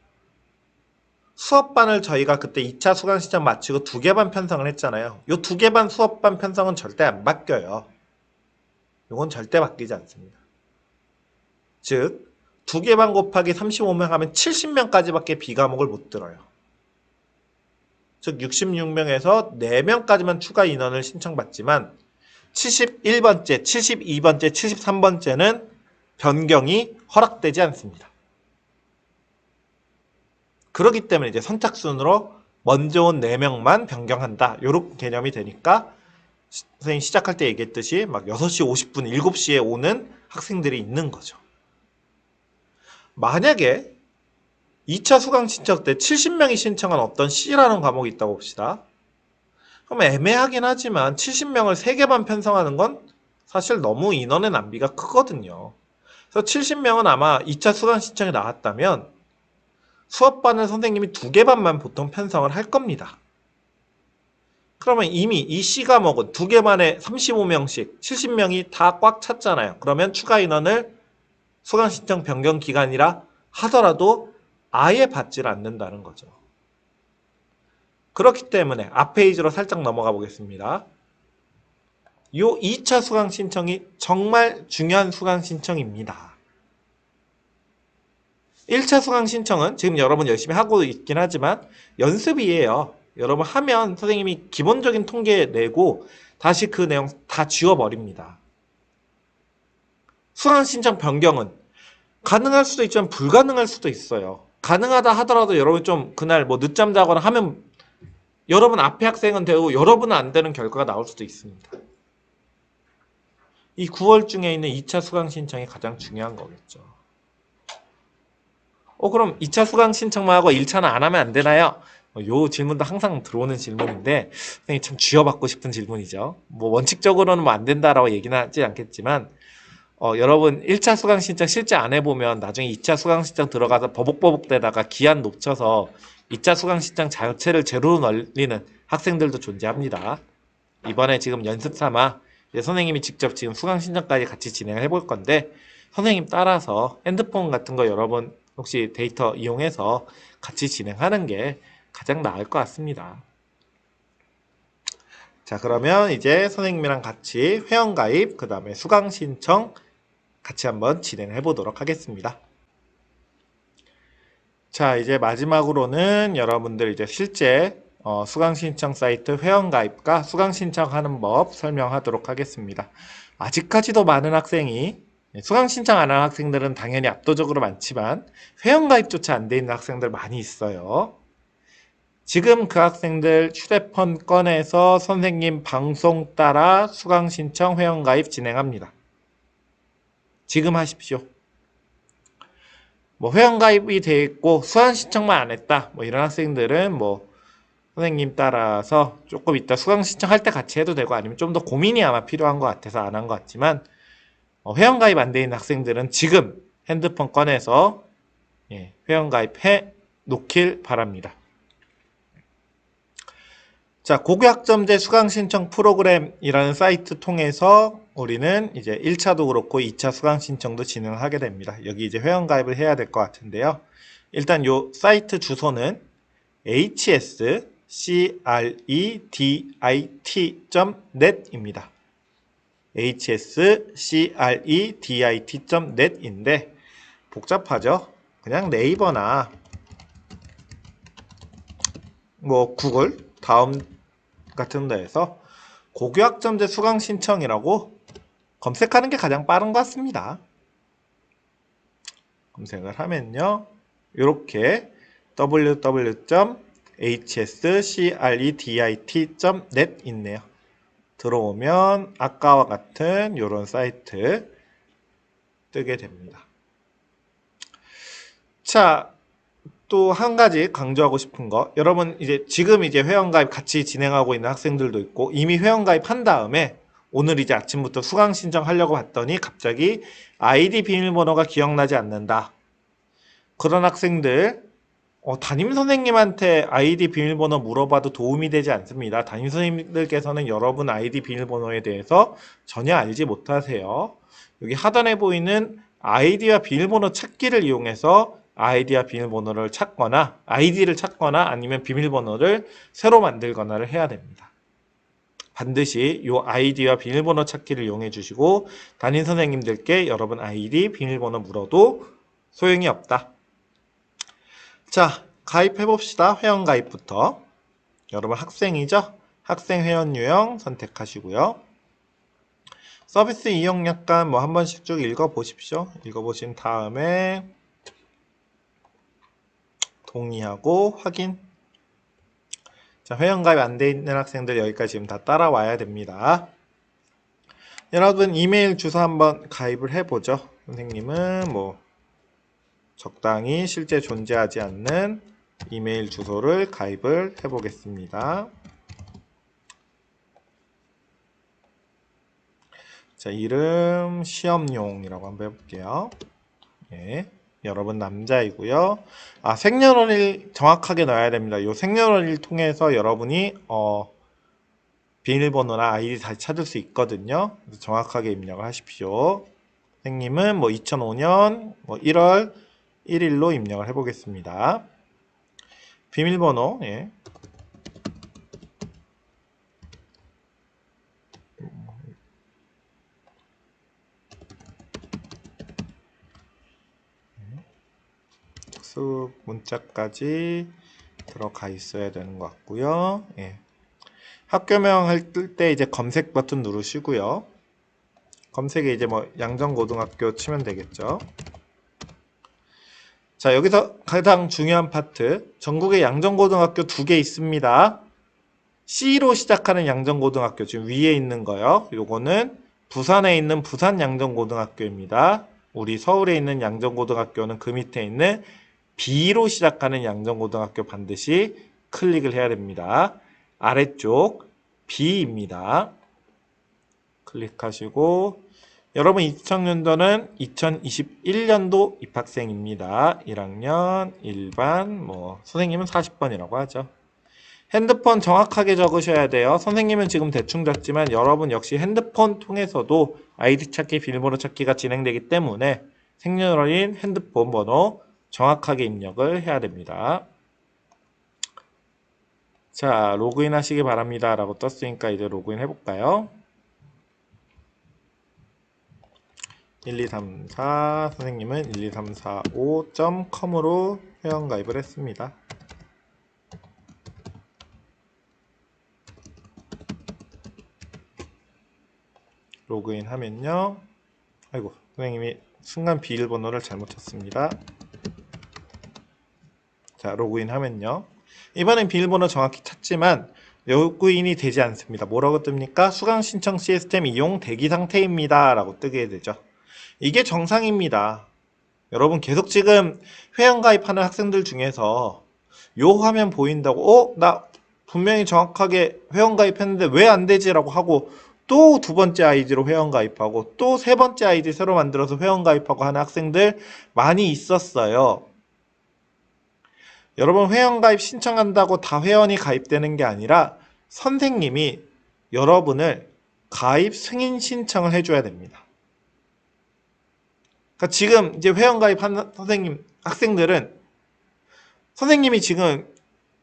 Speaker 2: 수업반을 저희가 그때 2차 수강 신청 마치고 2개 반 편성을 했잖아요. 이 2개 반 수업반 편성은 절대 안 바뀌어요. 이건 절대 바뀌지 않습니다. 즉 2개 반 곱하기 35명 하면 70명까지밖에 B 과목을 못 들어요. 즉 66명에서 4명까지만 추가 인원을 신청받지만 71번째, 72번째, 73번째는 변경이 허락되지 않습니다. 그렇기 때문에 이제 선착순으로 먼저 온 4명만 변경한다. 이런 개념이 되니까 선생님 시작할 때 얘기했듯이 막 6시 50분, 7시에 오는 학생들이 있는 거죠. 만약에 2차 수강 신청 때 70명이 신청한 어떤 C라는 과목이 있다고 봅시다. 그럼 애매하긴 하지만 70명을 3개 반 편성하는 건 사실 너무 인원의 낭비가 크거든요. 그래서 70명은 아마 2차 수강 신청이 나왔다면 수업반을 선생님이 2개 반만 보통 편성을 할 겁니다. 그러면 이미 이 C 과목은 2개 반에 35명씩 70명이 다 꽉 찼잖아요. 그러면 추가 인원을 수강 신청 변경 기간이라 하더라도 아예 받지를 않는다는 거죠. 그렇기 때문에 앞 페이지로 살짝 넘어가 보겠습니다. 이 2차 수강 신청이 정말 중요한 수강 신청입니다. 1차 수강 신청은 지금 여러분 열심히 하고 있긴 하지만 연습이에요. 여러분 하면 선생님이 기본적인 통계 내고 다시 그 내용 다 지워버립니다. 수강 신청 변경은 가능할 수도 있지만 불가능할 수도 있어요. 가능하다 하더라도 여러분 좀 그날 뭐 늦잠 자거나 하면 여러분 앞에 학생은 되고 여러분은 안 되는 결과가 나올 수도 있습니다. 이 9월 중에 있는 2차 수강 신청이 가장 중요한 거겠죠. 그럼 2차 수강 신청만 하고 1차는 안 하면 안 되나요? 요 질문도 항상 들어오는 질문인데 참 쥐어받고 싶은 질문이죠. 뭐 원칙적으로는 뭐 안 된다라고 얘기는 하지 않겠지만 여러분 1차 수강 신청 실제 안 해보면 나중에 2차 수강 신청 들어가서 버벅버벅대다가 기한 놓쳐서 2차 수강 신청 자체를 제로로 늘리는 학생들도 존재합니다. 이번에 지금 연습 삼아 선생님이 직접 지금 수강 신청까지 같이 진행을 해볼 건데 선생님 따라서 핸드폰 같은 거 여러분 혹시 데이터 이용해서 같이 진행하는 게 가장 나을 것 같습니다. 자, 그러면 이제 선생님이랑 같이 회원가입, 그 다음에 수강 신청 같이 한번 진행해 보도록 하겠습니다. 자, 이제 마지막으로는 여러분들 이제 실제 수강 신청 사이트 회원가입과 수강 신청하는 법 설명하도록 하겠습니다. 아직까지도 많은 학생이 수강 신청 안 하는 학생들은 당연히 압도적으로 많지만 회원가입조차 안 돼 있는 학생들 많이 있어요. 지금 그 학생들 휴대폰 꺼내서 선생님 방송 따라 수강 신청 회원가입 진행합니다. 지금 하십시오. 뭐 회원가입이 돼 있고 수강 신청만 안 했다. 뭐 이런 학생들은 뭐 선생님 따라서 조금 이따 수강 신청할 때 같이 해도 되고 아니면 좀 더 고민이 아마 필요한 것 같아서 안 한 것 같지만 회원가입 안 돼 있는 학생들은 지금 핸드폰 꺼내서 회원가입 해 놓길 바랍니다. 자, 고교학점제 수강 신청 프로그램이라는 사이트 통해서 우리는 이제 1차도 그렇고 2차 수강 신청도 진행하게 됩니다. 여기 이제 회원가입을 해야 될 것 같은데요. 일단 요 사이트 주소는 hscredit.net입니다. hscredit.net인데 복잡하죠? 그냥 네이버나 뭐 구글, 다음 같은 데에서 고교학점제 수강 신청이라고 검색하는 게 가장 빠른 것 같습니다. 검색을 하면요. 이렇게 www.hscredit.net 있네요. 들어오면 아까와 같은 이런 사이트 뜨게 됩니다. 자, 또 한 가지 강조하고 싶은 거, 여러분 이제 지금 이제 회원가입 같이 진행하고 있는 학생들도 있고 이미 회원가입 한 다음에 오늘 이제 아침부터 수강 신청하려고 봤더니 갑자기 아이디 비밀번호가 기억나지 않는다. 그런 학생들 담임 선생님한테 아이디 비밀번호 물어봐도 도움이 되지 않습니다. 담임 선생님들께서는 여러분 아이디 비밀번호에 대해서 전혀 알지 못하세요. 여기 하단에 보이는 아이디와 비밀번호 찾기를 이용해서 아이디와 비밀번호를 찾거나 아이디를 찾거나 아니면 비밀번호를 새로 만들거나를 해야 됩니다. 반드시 이 아이디와 비밀번호 찾기를 이용해 주시고 담임 선생님들께 여러분 아이디 비밀번호 물어도 소용이 없다. 자, 가입해 봅시다. 회원 가입부터. 여러분 학생이죠? 학생 회원 유형 선택하시고요. 서비스 이용 약관 뭐 한 번씩 쭉 읽어 보십시오. 읽어 보신 다음에 동의하고 확인. 자, 회원 가입 안 돼 있는 학생들 여기까지 지금 다 따라와야 됩니다. 여러분 이메일 주소 한번 가입을 해보죠. 선생님은 뭐 적당히 실제 존재하지 않는 이메일 주소를 가입을 해보겠습니다. 자, 이름 시험용이라고 한번 해볼게요. 예, 여러분 남자이고요. 생년월일 정확하게 넣어야 됩니다. 이 생년월일 통해서 여러분이 비밀번호나 아이디 다시 찾을 수 있거든요. 그래서 정확하게 입력을 하십시오. 선생님은 뭐 2005년 1월 1일로 입력을 해보겠습니다. 비밀번호, 예. 특수 문자까지 들어가 있어야 되는 것 같고요. 예. 학교명 할 때 이제 검색 버튼 누르시고요. 검색에 이제 뭐 양정고등학교 치면 되겠죠. 자, 여기서 가장 중요한 파트, 전국에 양정고등학교 2개 있습니다. C로 시작하는 양정고등학교, 지금 위에 있는 거요. 요거는 부산에 있는 부산 양정고등학교입니다. 우리 서울에 있는 양정고등학교는 그 밑에 있는 B로 시작하는 양정고등학교 반드시 클릭을 해야 됩니다. 아래쪽 B입니다. 클릭하시고 여러분 입학연도는 2021년도 입학생입니다. 1학년 일반 선생님은 40번이라고 하죠. 핸드폰 정확하게 적으셔야 돼요. 선생님은 지금 대충 적지만 여러분 역시 핸드폰 통해서도 아이디 찾기, 비밀번호 찾기가 진행되기 때문에 생년월일, 핸드폰 번호 정확하게 입력을 해야 됩니다. 자, 로그인 하시기 바랍니다 라고 떴으니까 이제 로그인 해볼까요? 1234 선생님은 12345.com으로 회원가입을 했습니다. 로그인 하면요. 아이고, 선생님이 순간 비밀번호를 잘못 쳤습니다. 자, 로그인 하면요. 이번엔 비밀번호 정확히 찾지만 로그인이 되지 않습니다. 뭐라고 뜹니까? 수강 신청 시스템 이용 대기 상태입니다 라고 뜨게 되죠. 이게 정상입니다. 여러분 계속 지금 회원가입하는 학생들 중에서 요 화면 보인다고 나 분명히 정확하게 회원가입했는데 왜 안 되지? 라고 하고 또 두 번째 아이디로 회원가입하고 또 세 번째 아이디 새로 만들어서 회원가입하고 하는 학생들 많이 있었어요. 여러분 회원가입 신청한다고 다 회원이 가입되는 게 아니라 선생님이 여러분을 가입 승인 신청을 해줘야 됩니다. 그러니까 지금 이제 회원가입한 선생님, 학생들은 선생님이 지금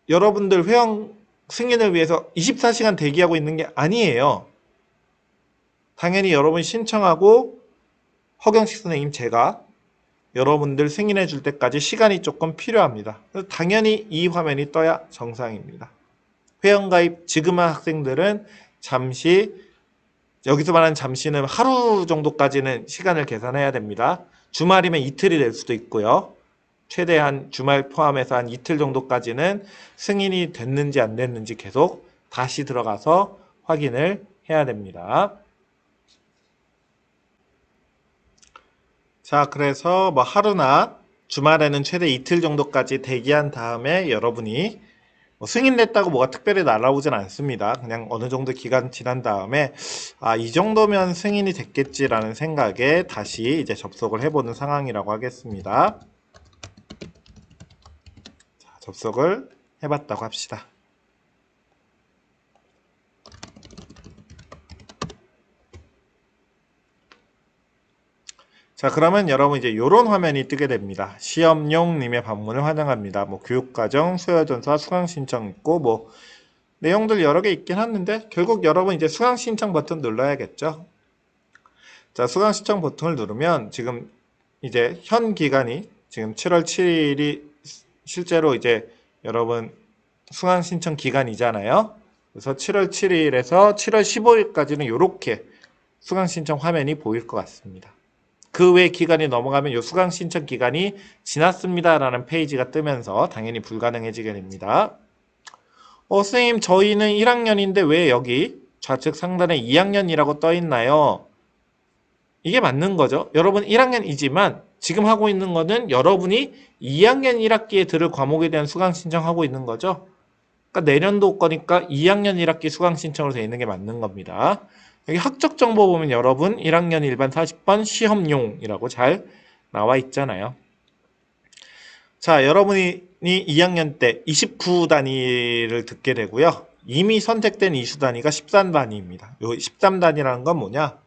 Speaker 2: 여러분들 회원 승인을 위해서 24시간 대기하고 있는 게 아니에요. 당연히 여러분이 신청하고 허경식 선생님 제가 여러분들 승인해 줄 때까지 시간이 조금 필요합니다. 그래서 당연히 이 화면이 떠야 정상입니다. 회원가입 지금 한 학생들은 잠시, 여기서 말하는 잠시는 하루 정도까지는 시간을 계산해야 됩니다. 주말이면 이틀이 될 수도 있고요. 최대한 주말 포함해서 한 이틀 정도까지는 승인이 됐는지 안 됐는지 계속 다시 들어가서 확인을 해야 됩니다. 자, 그래서 뭐 하루나 주말에는 최대 이틀 정도까지 대기한 다음에 여러분이 뭐 승인됐다고 뭐가 특별히 날아오진 않습니다. 그냥 어느 정도 기간 지난 다음에 이 정도면 승인이 됐겠지라는 생각에 다시 이제 접속을 해보는 상황이라고 하겠습니다. 자, 접속을 해봤다고 합시다. 자, 그러면 여러분 이제 이런 화면이 뜨게 됩니다. 시험용님의 방문을 환영합니다. 뭐 교육과정, 수여전사, 수강신청 있고 뭐 내용들 여러 개 있긴 하는데 결국 여러분 이제 수강신청 버튼 눌러야겠죠. 자, 수강신청 버튼을 누르면 지금 이제 현 기간이 지금 7월 7일이 실제로 이제 여러분 수강신청 기간이잖아요. 그래서 7월 7일에서 7월 15일까지는 이렇게 수강신청 화면이 보일 것 같습니다. 그 외 기간이 넘어가면 이 수강 신청 기간이 지났습니다라는 페이지가 뜨면서 당연히 불가능해지게 됩니다. 선생님 저희는 1학년인데 왜 여기 좌측 상단에 2학년이라고 떠 있나요? 이게 맞는 거죠. 여러분 1학년이지만 지금 하고 있는 거는 여러분이 2학년 1학기에 들을 과목에 대한 수강 신청하고 있는 거죠. 그러니까 내년도 거니까 2학년 1학기 수강 신청으로 되어 있는 게 맞는 겁니다. 여기 학적 정보 보면 여러분 1학년 일반 40번 시험용이라고 잘 나와 있잖아요. 자, 여러분이 2학년 때 29단위를 듣게 되고요. 이미 선택된 이수 단위가 13단위입니다. 요 13단위라는 건 뭐냐?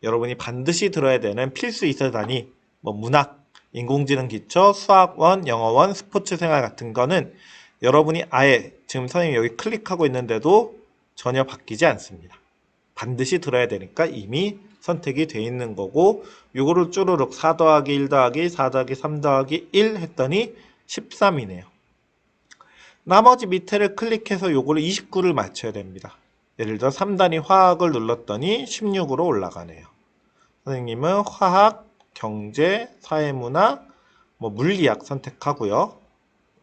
Speaker 2: 여러분이 반드시 들어야 되는 필수 이수 단위, 뭐 문학, 인공지능 기초, 수학원, 영어원, 스포츠 생활 같은 거는 여러분이 아예 지금 선생님이 여기 클릭하고 있는데도 전혀 바뀌지 않습니다. 반드시 들어야 되니까 이미 선택이 돼 있는 거고 요거를 쭈루룩 4 더하기 1 더하기 4 더하기 3 더하기 1 했더니 13이네요. 나머지 밑에를 클릭해서 요거를 29를 맞춰야 됩니다. 예를 들어 3단위 화학을 눌렀더니 16으로 올라가네요. 선생님은 화학, 경제, 사회문학, 뭐 물리학 선택하고요.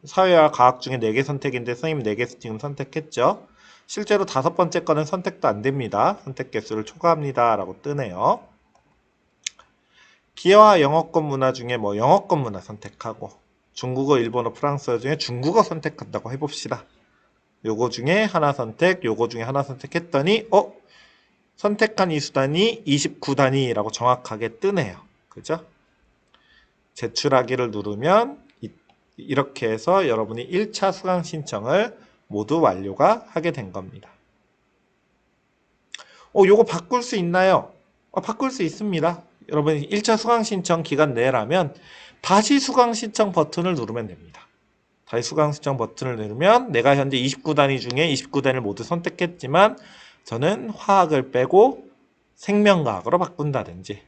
Speaker 2: 사회와 과학 중에 4개 선택인데 선생님 4개 지금 선택했죠. 실제로 5번째 거는 선택도 안 됩니다. 선택 개수를 초과합니다. 라고 뜨네요. 기여와 영어권 문화 중에 뭐 영어권 문화 선택하고 중국어, 일본어, 프랑스어 중에 중국어 선택한다고 해봅시다. 요거 중에 하나 선택, 요거 중에 하나 선택했더니 선택한 이수단위 29단위라고 정확하게 뜨네요. 그죠? 제출하기를 누르면 이렇게 해서 여러분이 1차 수강 신청을 모두 완료가 하게 된 겁니다. 요거 바꿀 수 있나요? 바꿀 수 있습니다. 여러분 1차 수강 신청 기간 내라면 다시 수강 신청 버튼을 누르면 됩니다. 다시 수강 신청 버튼을 누르면 내가 현재 29단위 중에 29단위를 모두 선택했지만 저는 화학을 빼고 생명과학으로 바꾼다든지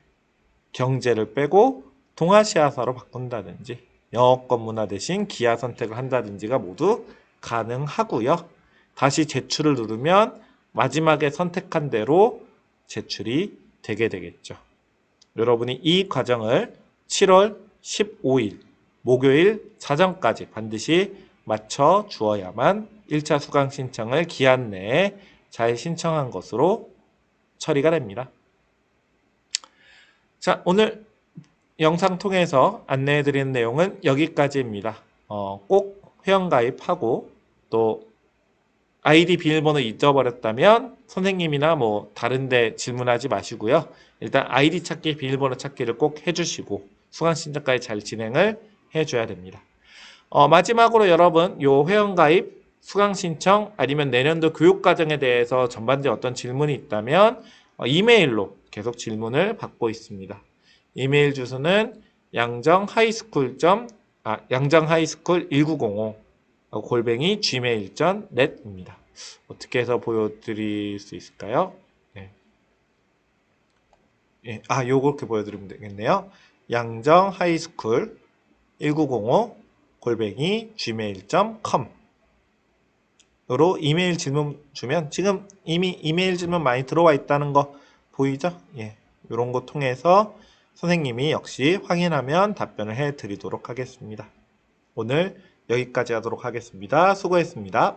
Speaker 2: 경제를 빼고 동아시아사로 바꾼다든지 영어권 문화 대신 기하 선택을 한다든지가 모두 가능하고요. 다시 제출을 누르면 마지막에 선택한 대로 제출이 되게 되겠죠. 여러분이 이 과정을 7월 15일 목요일 사전까지 반드시 맞춰 주어야만 1차 수강 신청을 기한 내에 잘 신청한 것으로 처리가 됩니다. 자, 오늘 영상 통해서 안내해 드리는 내용은 여기까지입니다. 꼭 회원가입하고 또 아이디 비밀번호 잊어버렸다면 선생님이나 뭐 다른데 질문하지 마시고요. 일단 아이디 찾기, 비밀번호 찾기를 꼭 해주시고 수강 신청까지 잘 진행을 해줘야 됩니다. 마지막으로 여러분 요 회원가입 수강 신청 아니면 내년도 교육 과정에 대해서 전반적인 어떤 질문이 있다면 이메일로 계속 질문을 받고 있습니다. 이메일 주소는 양정하이스쿨 1905 골뱅이 gmail.net입니다. 어떻게 해서 보여드릴 수 있을까요? 네. 예, 요렇게 보여드리면 되겠네요. 양정하이스쿨 1905 골뱅이 gmail.com 으로 이메일 질문 주면 지금 이미 이메일 질문 많이 들어와 있다는 거 보이죠? 예, 이런 거 통해서 선생님이 역시 확인하면 답변을 해 드리도록 하겠습니다. 오늘 여기까지 하도록 하겠습니다. 수고했습니다.